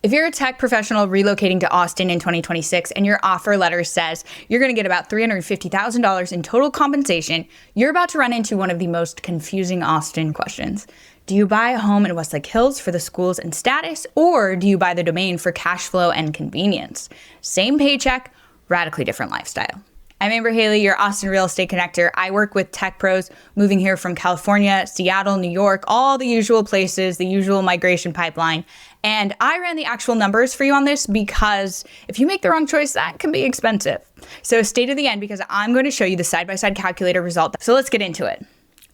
If you're a tech professional relocating to Austin in 2026 and your offer letter says you're going to get about $350,000 in total compensation, you're about to run into one of the most confusing Austin questions. Do you buy a home in Westlake Hills for the schools and status, or do you buy the domain for cash flow and convenience? Same paycheck, radically different lifestyle. I'm Amber Haley, your Austin real estate connector. I work with tech pros moving here from California, Seattle, New York, all the usual places, the usual migration pipeline. And I ran the actual numbers for you on this because if you make the wrong choice, that can be expensive. So stay to the end because I'm going to show you the side-by-side calculator result. So let's get into it.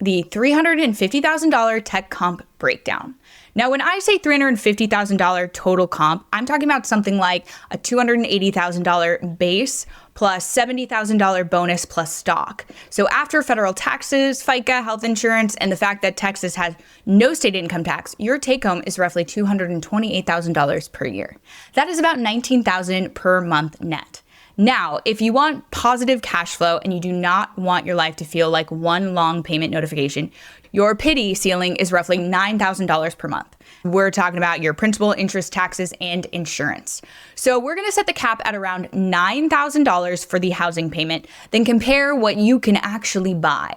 The $350,000 tech comp breakdown. Now, when I say $350,000 total comp, I'm talking about something like a $280,000 base plus $70,000 bonus plus stock. So after federal taxes, FICA, health insurance, and the fact that Texas has no state income tax, your take home is roughly $228,000 per year. That is about $19,000 per month net. Now, if you want positive cash flow and you do not want your life to feel like one long payment notification, your PITI ceiling is roughly $9,000 per month. We're talking about your principal, interest, taxes, and insurance. So we're going to set the cap at around $9,000 for the housing payment, then compare what you can actually buy.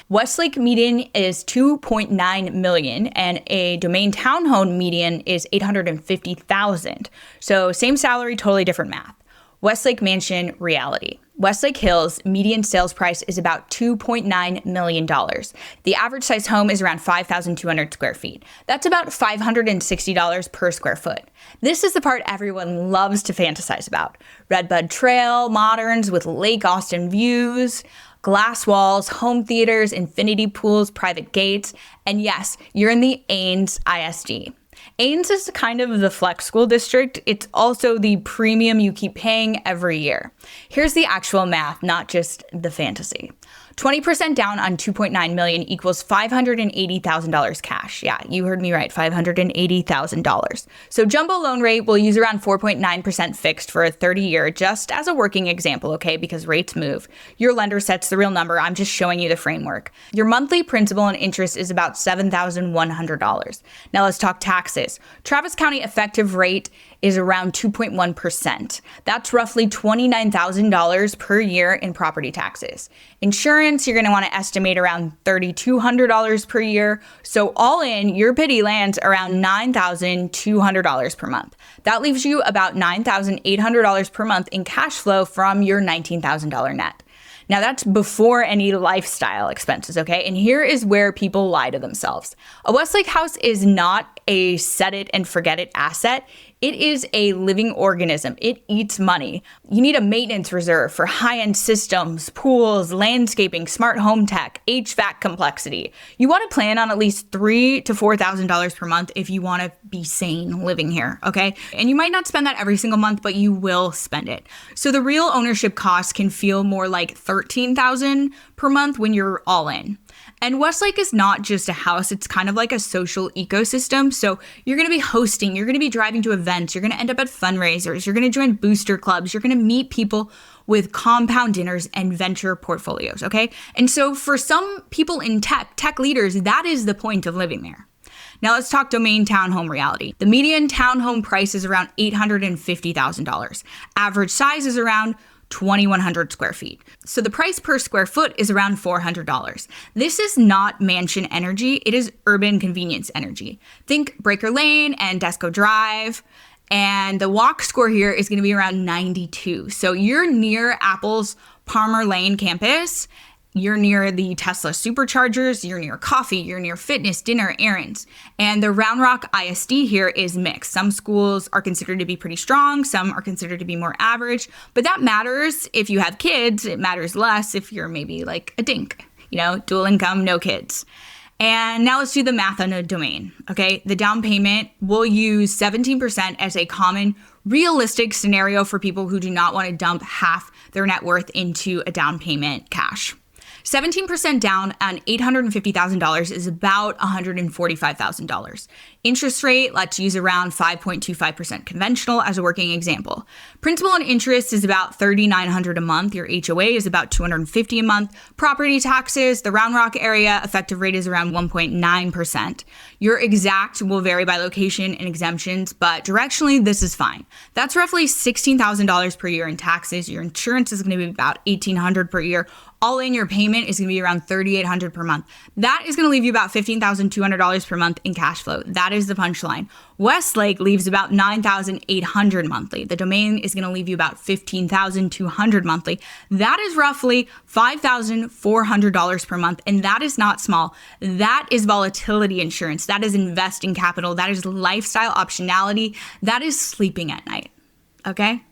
Westlake median is $2.9 million and a domain townhome median is $850,000. So same salary, totally different math. Westlake Mansion reality. Westlake Hills median sales price is about $2.9 million. The average size home is around 5,200 square feet. That's about $560 per square foot. This is the part everyone loves to fantasize about. Redbud Trail, moderns with Lake Austin views, glass walls, home theaters, infinity pools, private gates, and yes, you're in the Eanes ISD. Eanes is kind of the flex school district. It's also the premium you keep paying every year. Here's the actual math, not just the fantasy. 20% down on $2.9 million equals $580,000 cash. Yeah, you heard me right, $580,000. So jumbo loan rate will use around 4.9% fixed for a 30-year, just as a working example, okay, because rates move. Your lender sets the real number. I'm just showing you the framework. Your monthly principal and interest is about $7,100. Now let's talk taxes. Travis County effective rate is around 2.1%. That's roughly $29,000 per year in property taxes. Insurance, you're going to want to estimate around $3,200 per year. So all in, your PITI lands around $9,200 per month. That leaves you about $9,800 per month in cash flow from your $19,000 net. Now that's before any lifestyle expenses, okay? And here is where people lie to themselves. A Westlake house is not a set it and forget it asset. It is a living organism. It eats money. You need a maintenance reserve for high-end systems, pools, landscaping, smart home tech, HVAC complexity. You want to plan on at least $3,000 to $4,000 per month if you want to be sane living here, okay? And you might not spend that every single month, but you will spend it. So the real ownership cost can feel more like $13,000 per month when you're all in. And Westlake is not just a house, it's kind of like a social ecosystem. So you're going to be hosting, you're going to be driving to events, you're going to end up at fundraisers, you're going to join booster clubs, you're going to meet people with compound dinners and venture portfolios, okay? And so for some people in tech leaders, that is the point of living there. Now let's talk domain townhome reality. The median townhome price is around $850,000. Average size is around 2,100 square feet. So the price per square foot is around $400. This is not mansion energy, it is urban convenience energy. Think Breaker Lane and Desco Drive. And the walk score here is going to be around 92. So you're near Apple's Palmer Lane campus. You're near the Tesla superchargers, you're near coffee, you're near fitness, dinner, errands. And the Round Rock ISD here is mixed. Some schools are considered to be pretty strong, some are considered to be more average, but that matters if you have kids. It matters less if you're maybe like a dink, dual income, no kids. And now let's do the math on a domain, okay? The down payment, we'll use 17% as a common realistic scenario for people who do not want to dump half their net worth into a down payment cash. 17% down on $850,000 is about $145,000. Interest rate, let's use around 5.25% conventional as a working example. Principal and interest is about $3,900 a month. Your HOA is about $250 a month. Property taxes, the Round Rock area, effective rate is around 1.9%. Your exact will vary by location and exemptions, but directionally, this is fine. That's roughly $16,000 per year in taxes. Your insurance is going to be about $1,800 per year. All in, your payment is going to be around $3,800 per month. That is going to leave you about $15,200 per month in cash flow. That is the punchline. Westlake leaves about $9,800 monthly. The Domain is going to leave you about $15,200 monthly. That is roughly $5,400 per month, and that is not small. That is volatility insurance. That is investing capital. That is lifestyle optionality. That is sleeping at night. Okay?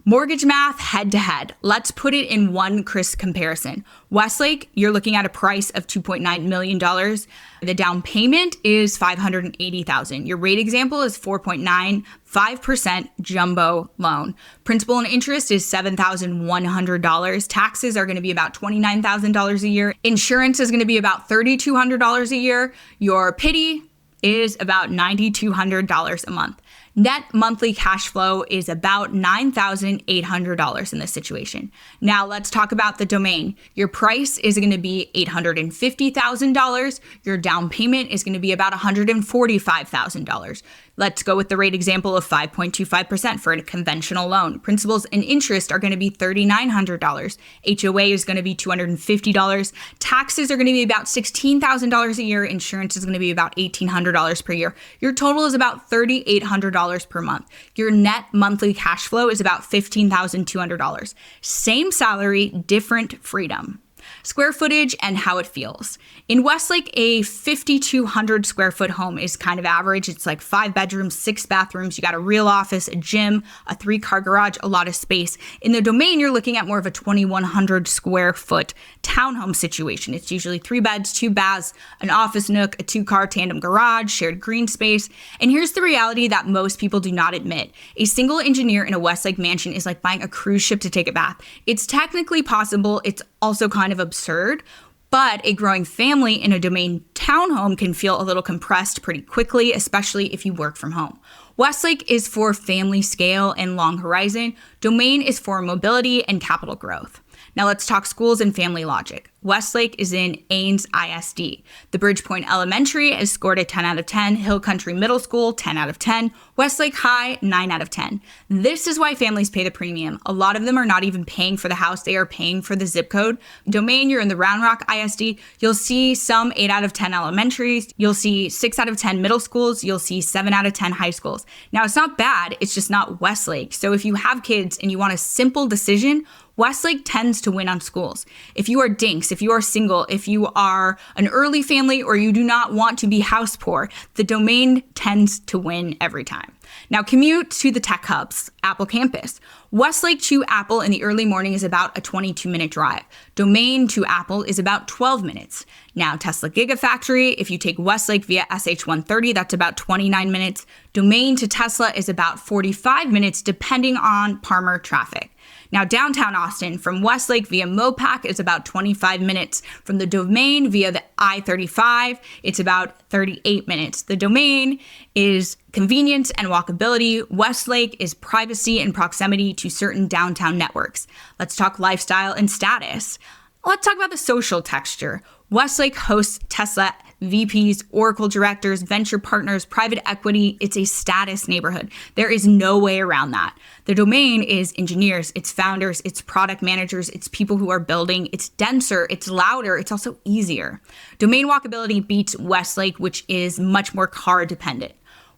Mortgage math head to head. Let's put it in one crisp comparison. Westlake, you're looking at a price of $2.9 million. The down payment is $580,000. Your rate example is 4.95% jumbo loan. Principal and interest is $7,100. Taxes are going to be about $29,000 a year. Insurance is going to be about $3,200 a year. Your PITI is about $9,200 a month. Net monthly cash flow is about $9,800 in this situation. Now let's talk about the Domain. Your price is going to be $850,000. Your down payment is going to be about $145,000. Let's go with the rate example of 5.25% for a conventional loan. Principals and interest are going to be $3,900. HOA is going to be $250. Taxes are going to be about $16,000 a year. Insurance is going to be about $1,800 per year. Your total is about $3,800 per month. Your net monthly cash flow is about $15,200. Same salary, different freedom. Square footage and how it feels. In Westlake, a 5,200 square foot home is kind of average. It's like 5 bedrooms, 6 bathrooms. You got a real office, a gym, a 3-car garage, a lot of space. In the Domain, you're looking at more of a 2,100 square foot townhome situation. It's usually 3 beds, 2 baths, an office nook, a 2-car tandem garage, shared green space. And here's the reality that most people do not admit. A single engineer in a Westlake mansion is like buying a cruise ship to take a bath. It's technically possible. It's also kind of absurd, but a growing family in a Domain townhome can feel a little compressed pretty quickly, especially if you work from home. Westlake is for family scale and long horizon. Domain is for mobility and capital growth. Now let's talk schools and family logic. Westlake is in Eanes ISD. The Bridgepoint Elementary is scored a 10 out of 10. Hill Country Middle School, 10 out of 10. Westlake High, 9 out of 10. This is why families pay the premium. A lot of them are not even paying for the house. They are paying for the zip code. Domain, you're in the Round Rock ISD. You'll see some 8 out of 10 elementaries. You'll see 6 out of 10 middle schools. You'll see 7 out of 10 high schools. Now, it's not bad. It's just not Westlake. So if you have kids and you want a simple decision, Westlake tends to win on schools. If you are dinks, if you are single, if you are an early family, or you do not want to be house poor, the Domain tends to win every time. Now commute to the tech hubs, Apple campus. Westlake to Apple in the early morning is about a 22-minute drive. Domain to Apple is about 12 minutes. Now Tesla Gigafactory, if you take Westlake via SH-130, that's about 29 minutes. Domain to Tesla is about 45 minutes depending on Palmer traffic. Now, downtown Austin from Westlake via Mopac is about 25 minutes. From the Domain via the I-35, it's about 38 minutes. The Domain is convenience and walkability. Westlake is privacy and proximity to certain downtown networks. Let's talk lifestyle and status. Let's talk about the social texture. Westlake hosts Tesla VPs, Oracle directors, venture partners, private equity. It's a status neighborhood. There is no way around that. The Domain is engineers, it's founders, it's product managers, it's people who are building. It's denser, it's louder, it's also easier. Domain walkability beats Westlake, which is much more car dependent.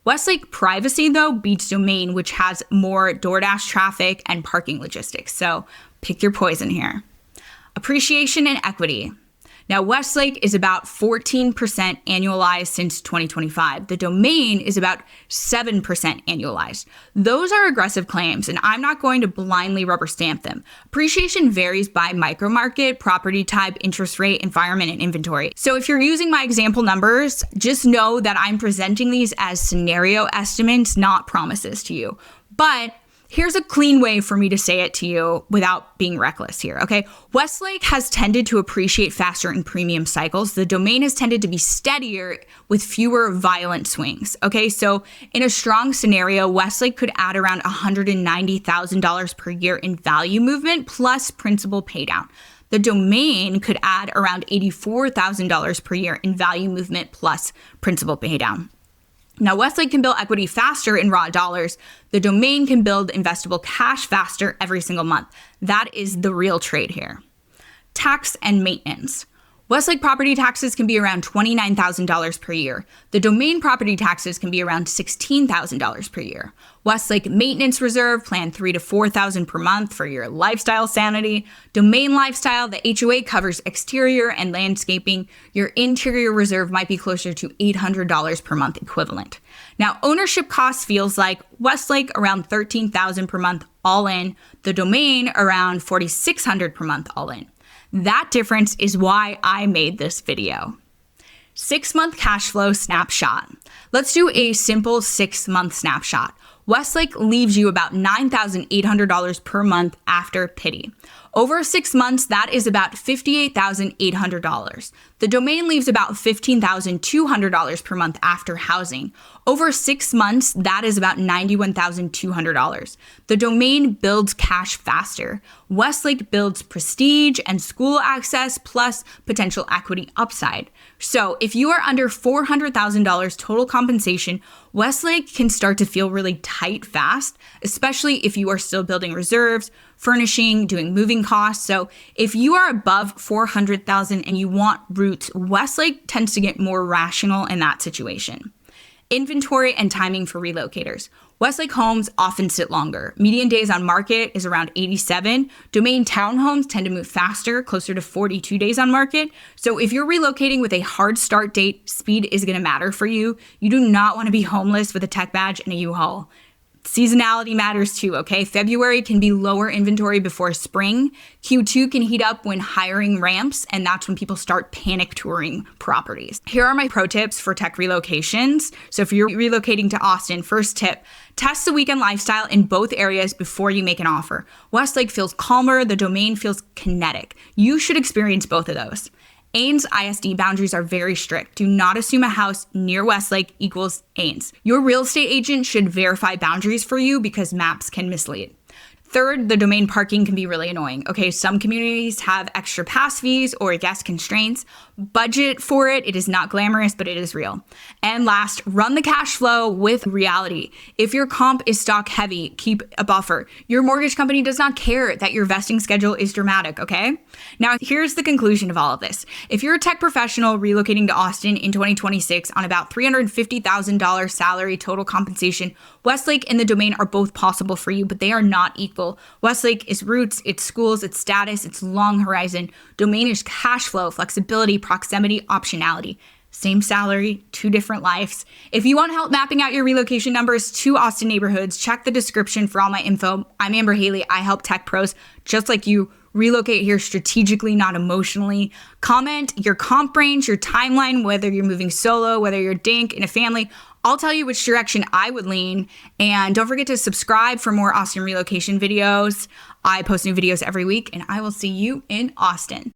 Westlake privacy, though, beats Domain, which has more DoorDash traffic and parking logistics. So pick your poison here. Appreciation and equity. Now, Westlake is about 14% annualized since 2025. The Domain is about 7% annualized. Those are aggressive claims, and I'm not going to blindly rubber stamp them. Appreciation varies by micromarket, property type, interest rate, environment, and inventory. So if you're using my example numbers, just know that I'm presenting these as scenario estimates, not promises to you. But Here's a clean way for me to say it to you without being reckless here, okay? Westlake has tended to appreciate faster in premium cycles. The domain has tended to be steadier with fewer violent swings, okay? So in a strong scenario, Westlake could add around $190,000 per year in value movement plus principal paydown. The domain could add around $84,000 per year in value movement plus principal paydown. Now, Westlake can build equity faster in raw dollars. The domain can build investable cash faster every single month. That is the real trade here. Tax and maintenance. Westlake property taxes can be around $29,000 per year. The domain property taxes can be around $16,000 per year. Westlake maintenance reserve plan $3,000 to $4,000 per month for your lifestyle sanity. Domain lifestyle, the HOA covers exterior and landscaping. Your interior reserve might be closer to $800 per month equivalent. Now, ownership cost feels like Westlake around $13,000 per month all in. The domain around $4,600 per month all in. That difference is why I made this video. 6-month cash flow snapshot. Let's do a simple 6-month snapshot. Westlake leaves you about $9,800 per month after PITI. Over 6 months, that is about $58,800. The domain leaves about $15,200 per month after housing. Over 6 months, that is about $91,200. The domain builds cash faster. Westlake builds prestige and school access plus potential equity upside. So if you are under $400,000 total compensation, Westlake can start to feel really tight fast, especially if you are still building reserves, furnishing, doing moving costs. So if you are above $400,000 and you want roots, Westlake tends to get more rational in that situation. Inventory and timing for relocators. Westlake homes often sit longer. Median days on market is around 87. Domain townhomes tend to move faster, closer to 42 days on market. So if you're relocating with a hard start date, speed is going to matter for you. You do not want to be homeless with a tech badge and a U-Haul. Seasonality matters too, okay? February can be lower inventory before spring. Q2 can heat up when hiring ramps, and that's when people start panic touring properties. Here are my pro tips for tech relocations. So if you're relocating to Austin, first tip, test the weekend lifestyle in both areas before you make an offer. Westlake feels calmer, the domain feels kinetic. You should experience both of those. Eanes ISD boundaries are very strict. Do not assume a house near Westlake equals Eanes. Your real estate agent should verify boundaries for you because maps can mislead. Third, the domain parking can be really annoying. Okay, some communities have extra pass fees or guest constraints. Budget for it. It is not glamorous, but it is real. And last, run the cash flow with reality. If your comp is stock heavy, keep a buffer. Your mortgage company does not care that your vesting schedule is dramatic, okay? Now, here's the conclusion of all of this. If you're a tech professional relocating to Austin in 2026 on about $350,000 salary total compensation, Westlake and the domain are both possible for you, but they are not equal. Westlake is roots, it's schools, it's status, it's long horizon. Domain is cash flow, flexibility, proximity, optionality. Same salary, 2 different lives. If you want help mapping out your relocation numbers to Austin neighborhoods, check the description for all my info. I'm Amber Haley. I help tech pros just like you relocate here strategically, not emotionally. Comment your comp range, your timeline, whether you're moving solo, whether you're dink in a family. I'll tell you which direction I would lean. And don't forget to subscribe for more Austin relocation videos. I post new videos every week, and I will see you in Austin.